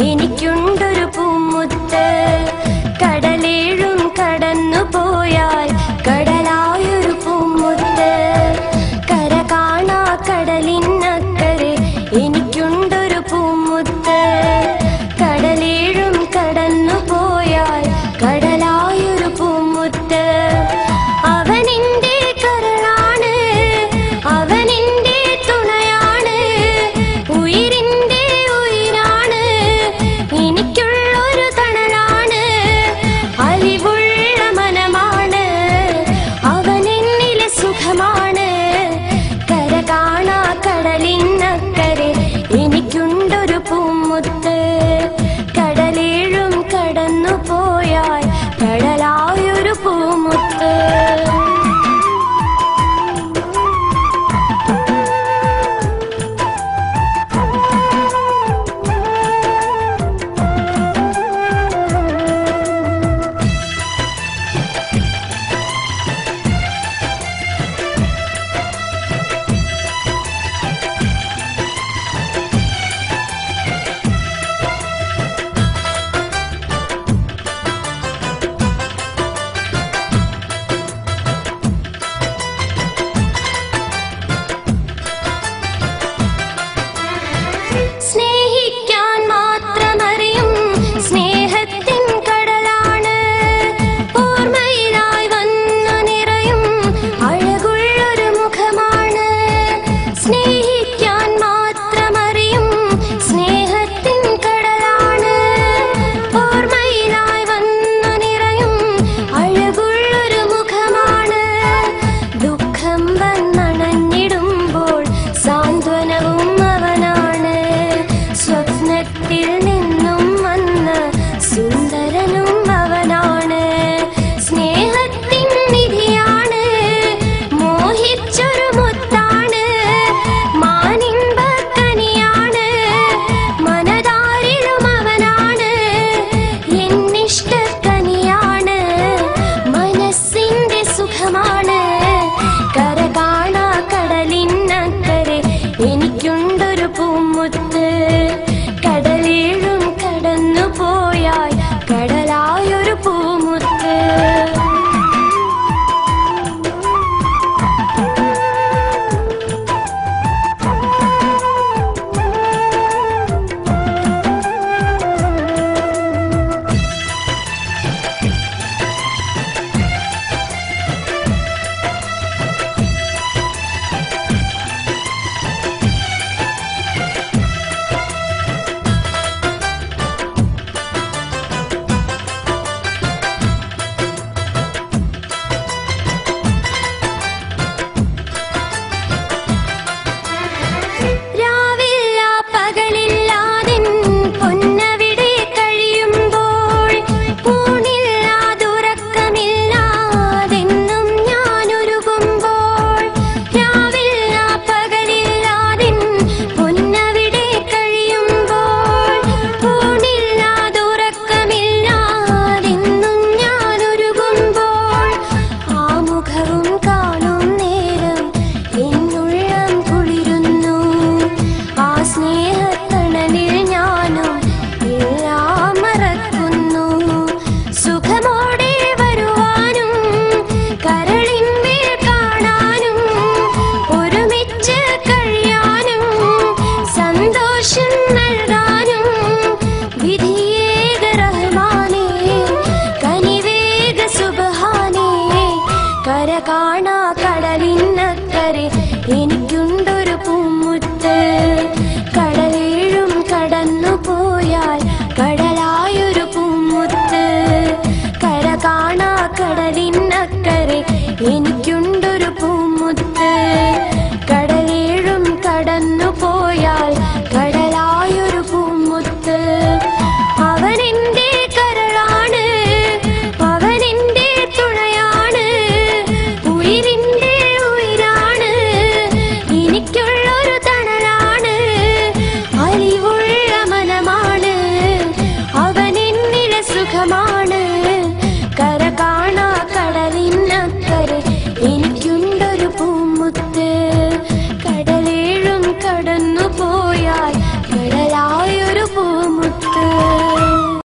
എനിക്കുണ്ടൊരു പൂമുത്ത്. കടലേഴും കടന്നു പോയാൽ കടലായൊരു പൂമുത്ത്. കര കാണാ കടലിനക്കരെ എനിക്കുണ്ടൊരു പൂമുത്ത്. കടലേഴും കടന്നു പോയാൽ കടലായൊരു പൂമുത്ത്. അവനെന്റെ കരളാണ്, അവനെന്റെ തുണയാണ്, ഉയിരിന്റെ ഉയിരാണ്, എനിക്കുള്ളൊരു തണലാണ്, അലിവുള്ള മനമാണ്, അവനെന്നിലെ സുഖമാണ്. കര കാണാ കടലിനക്കരെ എനിക്കുണ്ടൊരു പൂമുത്ത്. കടലേഴും കടന്നു പോയാൽ കടലായൊരു പൂമുത്ത്. സ്നേഹിക്കാൻ മാത്രമറിയും സ്നേഹത്തിൻ കടലാണ്, ഓർമ്മയിലായി വന്നു നിറയും അഴകുള്ളൊരു മുഖമാണ്. സ്നേഹിക്കാൻ മാത്രമറിയും സ്നേഹത്തിൻ കടലാണ്, ഓർമ്മയിലായി വന്നു നിറയും അഴകുള്ളൊരു മുഖമാണ്. ദുഃഖം വന്നണഞ്ഞിടുമ്പോൾ സാന്ത്വനവും അവനാണ്, സ്വപ്നത്തിൽ നിന്നും വന്ന സുന്ദരനും അവനാണ്. സ്നേഹത്തിൻ നിധിയാണ്, മോഹിച്ചൊരു മുത്താണ്, മാനിൻപക്കനിയാണ്, മനതാരിലും അവനാണ്, എന്നിഷ്ടക്കനിയാണ്, മനസ്സിന്റെ സുഖമാണ്. കര കാണാ കടലിനക്കരെ എനിക്കുണ്ടൊരു പൂമുത്ത്. കടലേഴും കടന്നു പോയാൽ കടലായൊരു പൂമുത്ത്. രാവില്ല പകലില്ലാതിൻ പൊന്നവിടെ കഴിയുമ്പോൾ, ഊണില്ലാതുറക്കമില്ലാതെന്നും ഞാനൊരുകുമ്പോൾ. രാവില്ല പകലില്ലാതിൻ പൊന്നവിടെ കഴിയുമ്പോൾ, ഊണില്ലാതുറക്കമില്ലാതെന്നും ഞാനൊരുകുമ്പോൾ. ആ മുഖവും കാണും നേരം എന്നുള്ളം കുളിരുന്നു, ആ സ്നേഹത്തണലിൽ ഞാനും എല്ലാം മറക്കുന്നു. സുഖമോടെ വരുവാനും കരളിന്മേൽ കാണാനും ഒരുമിച്ച് കഴിയാനും സന്തോഷം നൽകാനും വിധിയേക റഹ്മാനേ, കനിവേക സുബ്ഹാനേ. കര കാണാ കടലിനക്കരെ എനിക്കുണ്ടൊരു പൂമുത്ത്. കടലേഴും കടന്നു പോയാൽ കടലായൊരു പൂമുത്ത്. കര കാണാ കടലിനക്കരെ എനിക്കുണ്ടൊരു പൂമുത്ത്. കടലേഴും കടന്നു പോയാൽ കടലായൊരു പൂമുത്ത്. അവനെന്റെ കരളാണ്, അവനെന്റെ തുണയാണ്, ഉയിരിന്റെ ഉയിരാണ്, എനിക്കുള്ളൊരു തണലാണ്, അലിവുള്ള